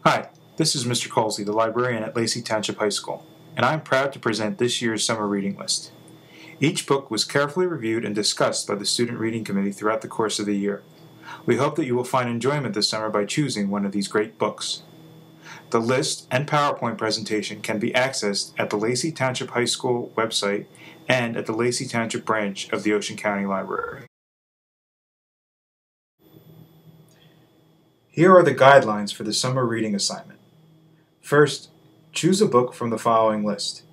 Hi, this is Mr. Colsey, the librarian at Lacey Township High School, and I am proud to present this year's summer reading list. Each book was carefully reviewed and discussed by the Student Reading Committee throughout the course of the year. We hope that you will find enjoyment this summer by choosing one of these great books. The list and PowerPoint presentation can be accessed at the Lacey Township High School website and at the Lacey Township branch of the Ocean County Library. Here are the guidelines for the summer reading assignment. First, choose a book from the following list.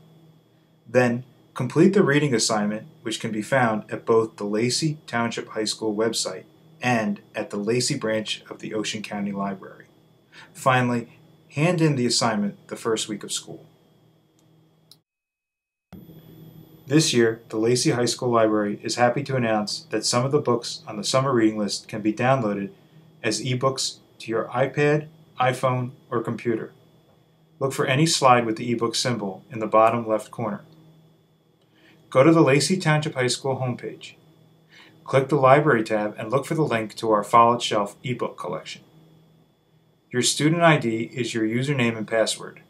Then, complete the reading assignment, which can be found at both the Lacey Township High School website and at the Lacey branch of the Ocean County Library. Finally, hand in the assignment the first week of school. This year, the Lacey High School Library is happy to announce that some of the books on the summer reading list can be downloaded as eBooks to your iPad, iPhone, or computer. Look for any slide with the eBook symbol in the bottom left corner. Go to the Lacey Township High School homepage. Click the Library tab and look for the link to our Followed Shelf ebook collection. Your student ID is your username and password.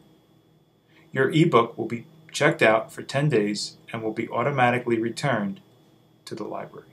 Your ebook will be checked out for 10 days and will be automatically returned to the library.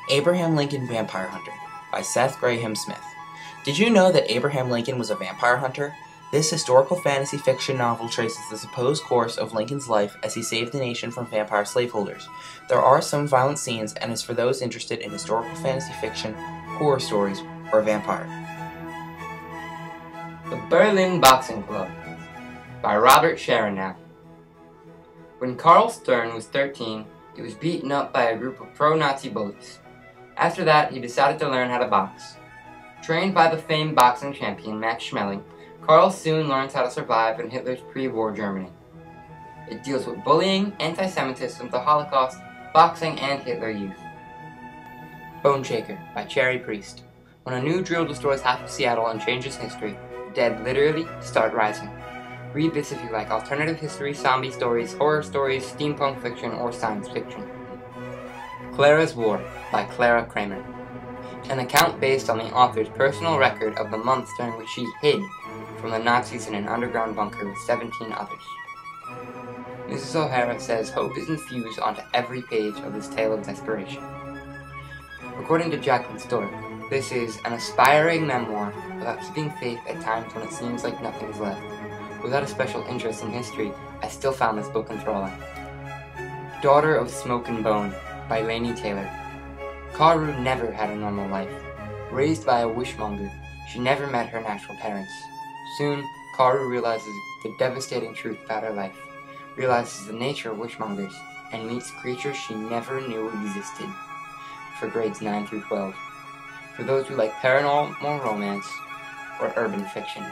Abraham Lincoln Vampire Hunter by Seth Graham Smith. Did you know that Abraham Lincoln was a vampire hunter? This historical fantasy fiction novel traces the supposed course of Lincoln's life as he saved the nation from vampire slaveholders. There are some violent scenes and is for those interested in historical fantasy fiction, horror stories, or vampire. The Berlin Boxing Club by Robert Sharon. When Carl Stern was 13, he was beaten up by a group of pro-Nazi bullies. After that, he decided to learn how to box. Trained by the famed boxing champion Max Schmeling, Carl soon learns how to survive in Hitler's pre-war Germany. It deals with bullying, anti-Semitism, the Holocaust, boxing, and Hitler Youth. Bone Shaker by Cherry Priest. When a new drill destroys half of Seattle and changes history, the dead literally start rising. Read this if you like alternative history, zombie stories, horror stories, steampunk fiction, or science fiction. Claras War by Clara Kramer. An account based on the author's personal record of the months during which she hid from the Nazis in an underground bunker with 17 others. Mrs. O'Hara says hope is infused onto every page of this tale of desperation. According to Jacqueline Stork, this is an aspiring memoir about keeping faith at times when it seems like nothing is left. Without a special interest in history, I still found this book enthralling. Daughter of Smoke and Bone by Laini Taylor. Karu never had a normal life. Raised by a wishmonger, she never met her natural parents. Soon, Karu realizes the devastating truth about her life, realizes the nature of wishmongers, and meets creatures she never knew existed. For grades 9 through 12. For those who like paranormal romance or urban fiction.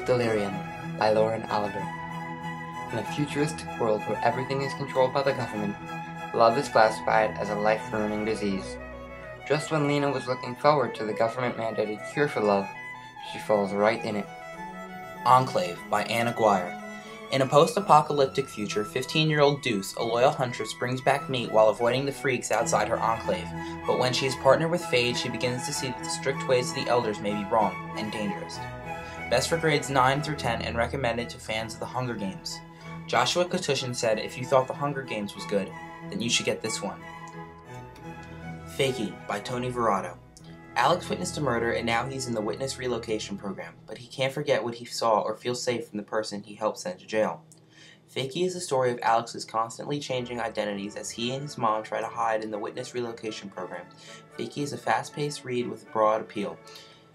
Delirium by Lauren Oliver. In a futuristic world where everything is controlled by the government, love is classified as a life-ruining disease. Just when Lena was looking forward to the government-mandated cure for love, she falls right in it. Enclave by Anna Guire. In a post-apocalyptic future, 15-year-old Deuce, a loyal huntress, brings back meat while avoiding the freaks outside her enclave. But when she is partnered with Fade, she begins to see that the strict ways of the elders may be wrong and dangerous. Best for grades 9 through 10 and recommended to fans of the Hunger Games. Joshua Katushin said if you thought the Hunger Games was good, then you should get this one. Fakey by Tony Verato. Alex witnessed a murder and now he's in the witness relocation program, but he can't forget what he saw or feel safe from the person he helped send to jail. Vicky is the story of Alex's constantly changing identities as he and his mom try to hide in the witness relocation program. Vicky is a fast-paced read with broad appeal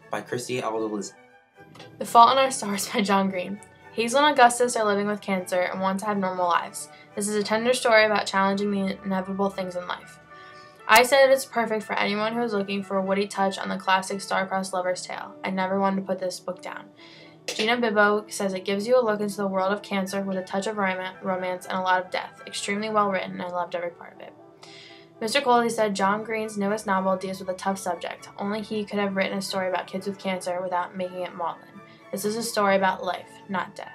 by Christy Aldeliz. The Fault in Our Stars by John Green. Hazel and Augustus are living with cancer and want to have normal lives. This is a tender story about challenging the inevitable things in life. I said it's perfect for anyone who is looking for a woody touch on the classic star-crossed lover's tale. I never wanted to put this book down. Gina Bibbo says it gives you a look into the world of cancer with a touch of romance and a lot of death. Extremely well written, and I loved every part of it. Mr. Coley said John Green's newest novel deals with a tough subject. Only he could have written a story about kids with cancer without making it maudlin. This is a story about life, not death.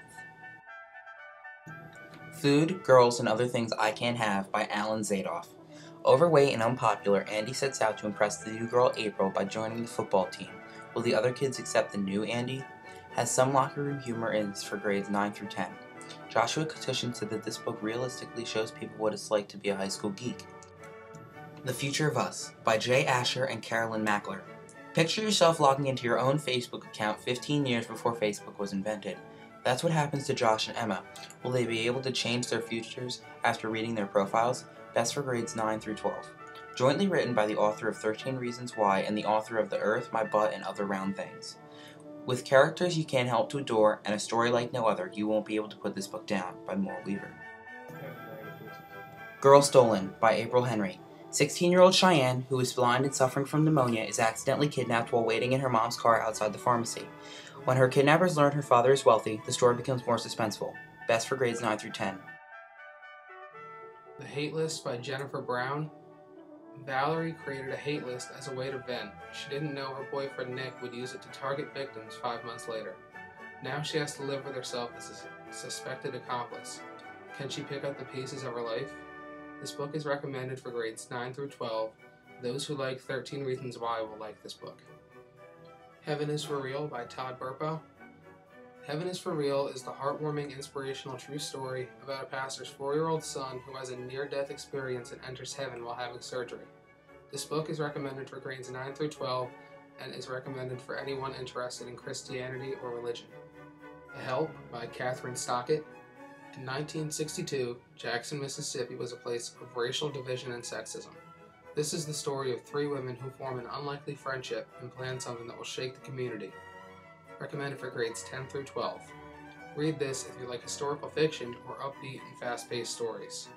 Food, Girls, and Other Things I Can't Have by Alan Zadoff. Overweight and unpopular, Andy sets out to impress the new girl April by joining the football team. Will the other kids accept the new Andy? Has some locker room humor in this for grades 9 through 10. Joshua Katushin said that this book realistically shows people what it's like to be a high school geek. The Future of Us by Jay Asher and Carolyn Mackler. Picture yourself logging into your own Facebook account 15 years before Facebook was invented. That's what happens to Josh and Emma. Will they be able to change their futures after reading their profiles? Best for grades 9 through 12. Jointly written by the author of 13 Reasons Why and the author of The Earth, My Butt, and Other Round Things. With characters you can't help to adore and a story like no other, you won't be able to put this book down by Moore Weaver. Girl Stolen by April Henry. 16-year-old Cheyenne, who is blind and suffering from pneumonia, is accidentally kidnapped while waiting in her mom's car outside the pharmacy. When her kidnappers learn her father is wealthy, the story becomes more suspenseful. Best for grades 9 through 10. The Hate List by Jennifer Brown. Valerie created a hate list as a way to vent. She didn't know her boyfriend Nick would use it to target victims 5 months later. Now she has to live with herself as a suspected accomplice. Can she pick up the pieces of her life? This book is recommended for grades 9 through 12. Those who like 13 Reasons Why will like this book. Heaven is for Real by Todd Burpo. Heaven is for Real is the heartwarming, inspirational true story about a pastor's 4-year-old son who has a near-death experience and enters heaven while having surgery. This book is recommended for grades 9 through 12 and is recommended for anyone interested in Christianity or religion. The Help by Catherine Stockett. In 1962, Jackson, Mississippi was a place of racial division and sexism. This is the story of 3 women who form an unlikely friendship and plan something that will shake the community. Recommended for grades 10 through 12. Read this if you like historical fiction or upbeat and fast-paced stories.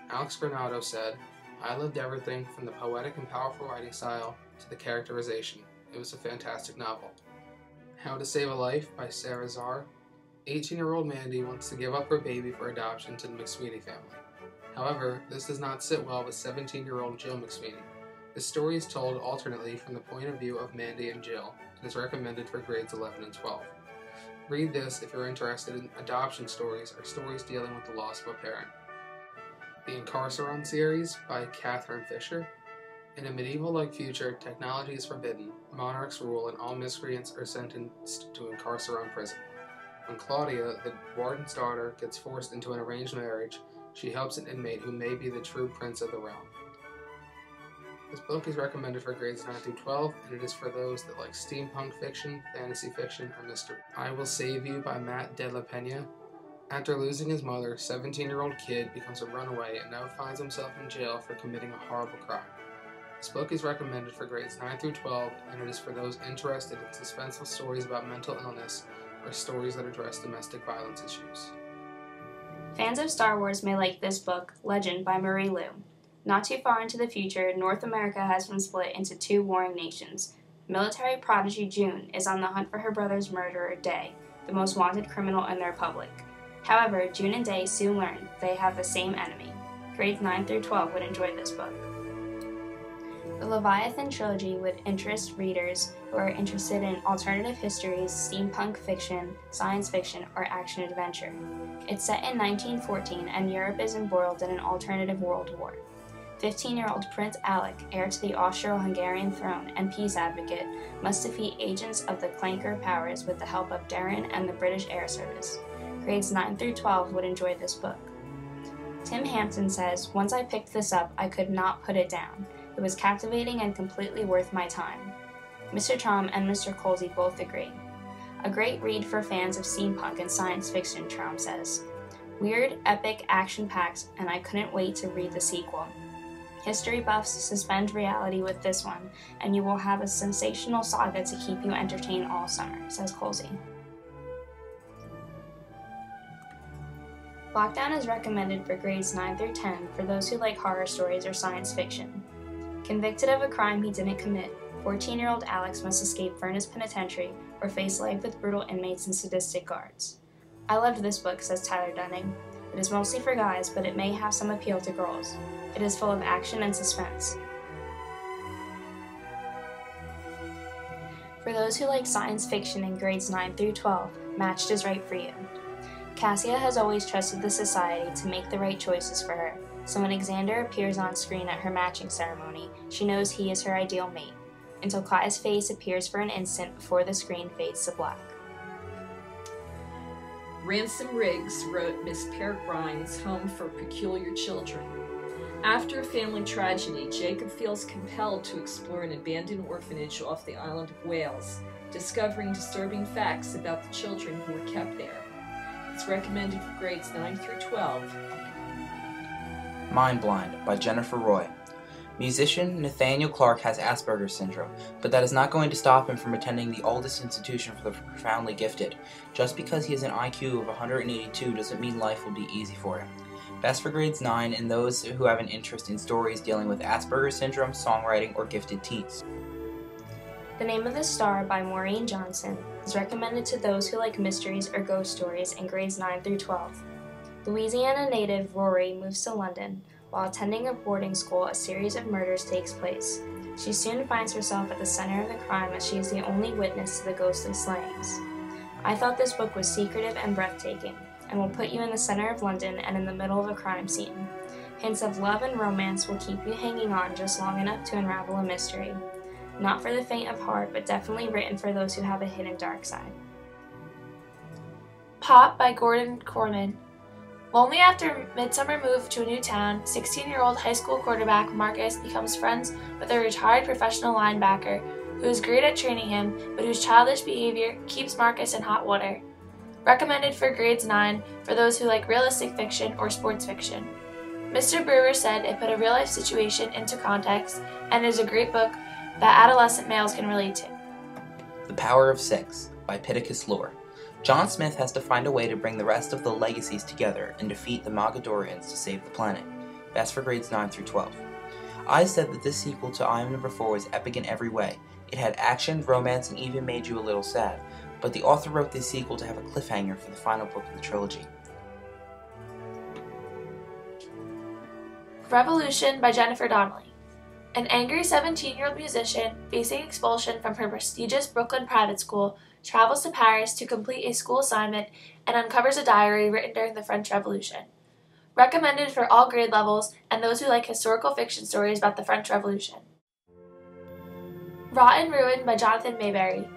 Alex Granado said, I loved everything from the poetic and powerful writing style to the characterization. It was a fantastic novel. How to Save a Life by Sarah Zarr. 18-year-old Mandy wants to give up her baby for adoption to the McSweeney family. However, this does not sit well with 17-year-old Jill McSweeney. The story is told alternately from the point of view of Mandy and Jill, and is recommended for grades 11 and 12. Read this if you're interested in adoption stories or stories dealing with the loss of a parent. The Incarceron series by Catherine Fisher. In a medieval-like future, technology is forbidden, monarchs rule, and all miscreants are sentenced to Incarceron prison. When Claudia, the warden's daughter, gets forced into an arranged marriage, she helps an inmate who may be the true prince of the realm. This book is recommended for grades 9 through 12, and it is for those that like steampunk fiction, fantasy fiction, or mystery. I Will Save You by Matt De La Pena. After losing his mother, 17-year-old kid becomes a runaway and now finds himself in jail for committing a horrible crime. This book is recommended for grades 9 through 12, and it is for those interested in suspenseful stories about mental illness or stories that address domestic violence issues. Fans of Star Wars may like this book, Legend by Marie Lu. Not too far into the future, North America has been split into 2 warring nations. Military prodigy June is on the hunt for her brother's murderer, Day, the most wanted criminal in the Republic. However, June and Day soon learn they have the same enemy. Grades 9 through 12 would enjoy this book. The Leviathan Trilogy would interest readers who are interested in alternative histories, steampunk fiction, science fiction, or action-adventure. It's set in 1914, and Europe is embroiled in an alternative world war. 15-year-old Prince Alec, heir to the Austro-Hungarian throne and peace advocate, must defeat agents of the Clanker powers with the help of Darren and the British Air Service. Grades 9 through 12 would enjoy this book. Tim Hampton says, once I picked this up, I could not put it down. It was captivating and completely worth my time. Mr. Traum and Mr. Colsey both agree. A great read for fans of steampunk and science fiction, Traum says. Weird, epic, action-packed, and I couldn't wait to read the sequel. History buffs suspend reality with this one, and you will have a sensational saga to keep you entertained all summer, says Colsey. Lockdown is recommended for grades 9 through 10 for those who like horror stories or science fiction. Convicted of a crime he didn't commit, 14-year-old Alex must escape Furnace Penitentiary or face life with brutal inmates and sadistic guards. I loved this book, says Tyler Dunning. It is mostly for guys, but it may have some appeal to girls. It is full of action and suspense. For those who like science fiction in grades 9 through 12, Matched is right for you. Cassia has always trusted the Society to make the right choices for her, so when Xander appears on screen at her matching ceremony, she knows he is her ideal mate, until Kai's face appears for an instant before the screen fades to black. Ransom Riggs wrote Miss Peregrines' Home for Peculiar Children. After a family tragedy, Jacob feels compelled to explore an abandoned orphanage off the island of Wales, discovering disturbing facts about the children who were kept there. It's recommended for grades 9 through 12. Mind Blind by Jennifer Roy. Musician Nathaniel Clark has Asperger's syndrome, but that is not going to stop him from attending the oldest institution for the profoundly gifted. Just because he has an IQ of 182 doesn't mean life will be easy for him. Best for grades 9 and those who have an interest in stories dealing with Asperger's syndrome, songwriting, or gifted teens. The Name of the Star by Maureen Johnson is recommended to those who like mysteries or ghost stories in grades 9 through 12. Louisiana native Rory moves to London. While attending a boarding school, a series of murders takes place. She soon finds herself at the center of the crime as she is the only witness to the ghostly slayings. I thought this book was secretive and breathtaking, and will put you in the center of London and in the middle of a crime scene. Hints of love and romance will keep you hanging on just long enough to unravel a mystery. Not for the faint of heart, but definitely written for those who have a hidden dark side. Pop by Gordon Corman. Lonely after Midsummer move to a new town, 16-year-old high school quarterback Marcus becomes friends with a retired professional linebacker who is great at training him, but whose childish behavior keeps Marcus in hot water. Recommended for grades 9 for those who like realistic fiction or sports fiction. Mr. Brewer said it put a real-life situation into context and is a great book that adolescent males can relate to. The Power of Six by Pittacus Lore. John Smith has to find a way to bring the rest of the legacies together and defeat the Mogadorians to save the planet. Best for grades 9 through 12. I said that this sequel to I Am Number 4 was epic in every way. It had action, romance, and even made you a little sad. But the author wrote this sequel to have a cliffhanger for the final book of the trilogy. Revolution by Jennifer Donnelly. An angry 17-year-old musician facing expulsion from her prestigious Brooklyn private school travels to Paris to complete a school assignment and uncovers a diary written during the French Revolution. Recommended for all grade levels and those who like historical fiction stories about the French Revolution. Rotten Ruin by Jonathan Mayberry.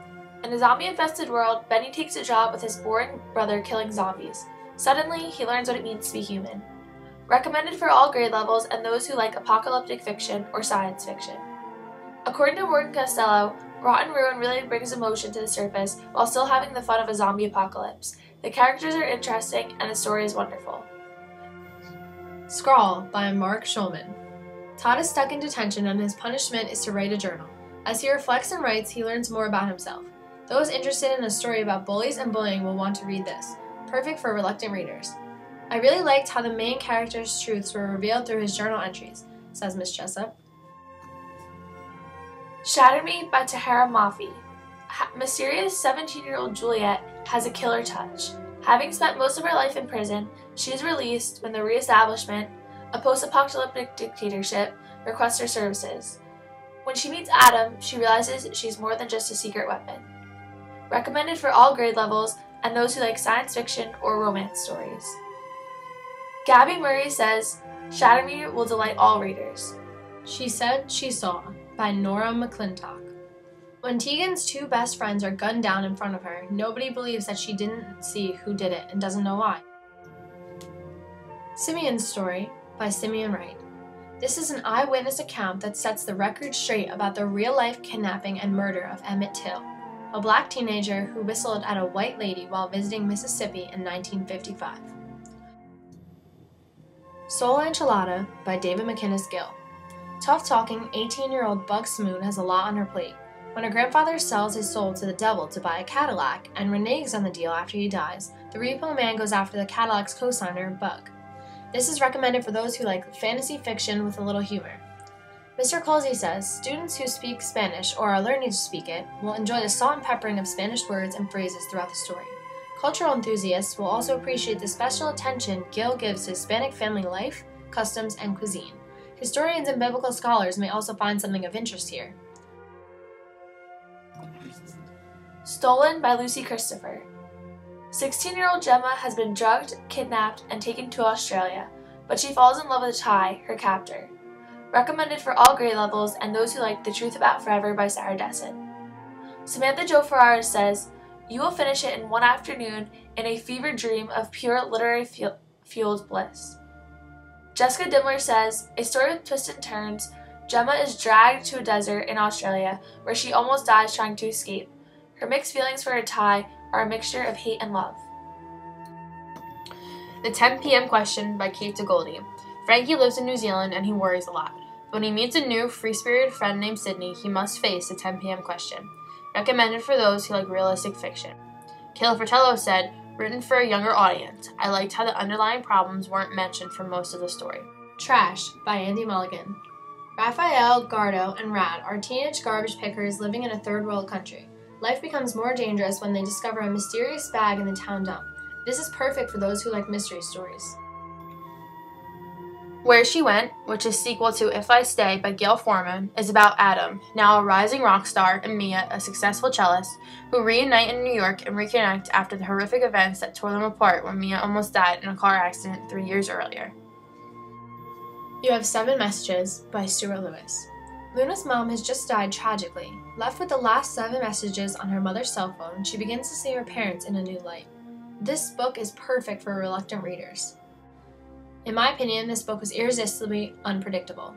In a zombie-infested world, Benny takes a job with his boring brother killing zombies. Suddenly, he learns what it means to be human. Recommended for all grade levels and those who like apocalyptic fiction or science fiction. According to Morgan Costello, Rotten Ruin really brings emotion to the surface while still having the fun of a zombie apocalypse. The characters are interesting and the story is wonderful. Scrawl by Mark Schulman. Todd is stuck in detention and his punishment is to write a journal. As he reflects and writes, he learns more about himself. Those interested in a story about bullies and bullying will want to read this. Perfect for reluctant readers. I really liked how the main character's truths were revealed through his journal entries, says Miss Jessup. Shatter Me by Tahara Mafi. Mysterious 17-year-old Juliet has a killer touch. Having spent most of her life in prison, she is released when the reestablishment, a post-apocalyptic dictatorship, requests her services. When she meets Adam, she realizes she's more than just a secret weapon. Recommended for all grade levels and those who like science fiction or romance stories. Gabby Murray says, Shatter Me will delight all readers. She Said, She Saw by NorahMcClintock. When Tegan's two best friends are gunned down in front of her, nobody believes that she didn't see who did it and doesn't know why. Simeon's Story by Simeon Wright. This is an eyewitness account that sets the record straight about the real-life kidnapping and murder of Emmett Till, a black teenager who whistled at a white lady while visiting Mississippi in 1955. Soul Enchilada by David McInnes Gill. Tough-talking 18-year-old Bug Smoon has a lot on her plate. When her grandfather sells his soul to the devil to buy a Cadillac and reneges on the deal after he dies, the repo man goes after the Cadillac's co-signer, Bug. This is recommended for those who like fantasy fiction with a little humor. Mr. Colsey says, students who speak Spanish or are learning to speak it will enjoy the salt and peppering of Spanish words and phrases throughout the story. Cultural enthusiasts will also appreciate the special attention Gill gives to Hispanic family life, customs, and cuisine. Historians and biblical scholars may also find something of interest here. Stolen by Lucy Christopher. 16-year-old Gemma has been drugged, kidnapped, and taken to Australia, but she falls in love with Ty, her captor. Recommended for all grade levels and those who like The Truth About Forever by Sarah Dessen. Samantha Jo Ferrara says, "You will finish it in one afternoon in a fever dream of pure literary-fueled bliss." Jessica Dimmler says, "A story with twists and turns, Gemma is dragged to a desert in Australia where she almost dies trying to escape. Her mixed feelings for her Ty are a mixture of hate and love." The 10 p.m. Question by Kate DeGoldie. Frankie lives in New Zealand and he worries a lot. When he meets a new, free-spirited friend named Sydney, he must face the 10 p.m. question. Recommended for those who like realistic fiction. Kayla Fratello said, "Written for a younger audience. I liked how the underlying problems weren't mentioned for most of the story." Trash by Andy Mulligan. Raphael, Gardo, and Rad are teenage garbage pickers living in a third-world country. Life becomes more dangerous when they discover a mysterious bag in the town dump. This is perfect for those who like mystery stories. Where She Went, which is sequel to If I Stay by Gail Forman, is about Adam, now a rising rock star, and Mia, a successful cellist, who reunite in New York and reconnect after the horrific events that tore them apart when Mia almost died in a car accident 3 years earlier. You Have 7 Messages by Stuart Lewis. Luna's mom has just died tragically. Left with the last 7 messages on her mother's cell phone, she begins to see her parents in a new light. This book is perfect for reluctant readers. In my opinion, this book was irresistibly unpredictable.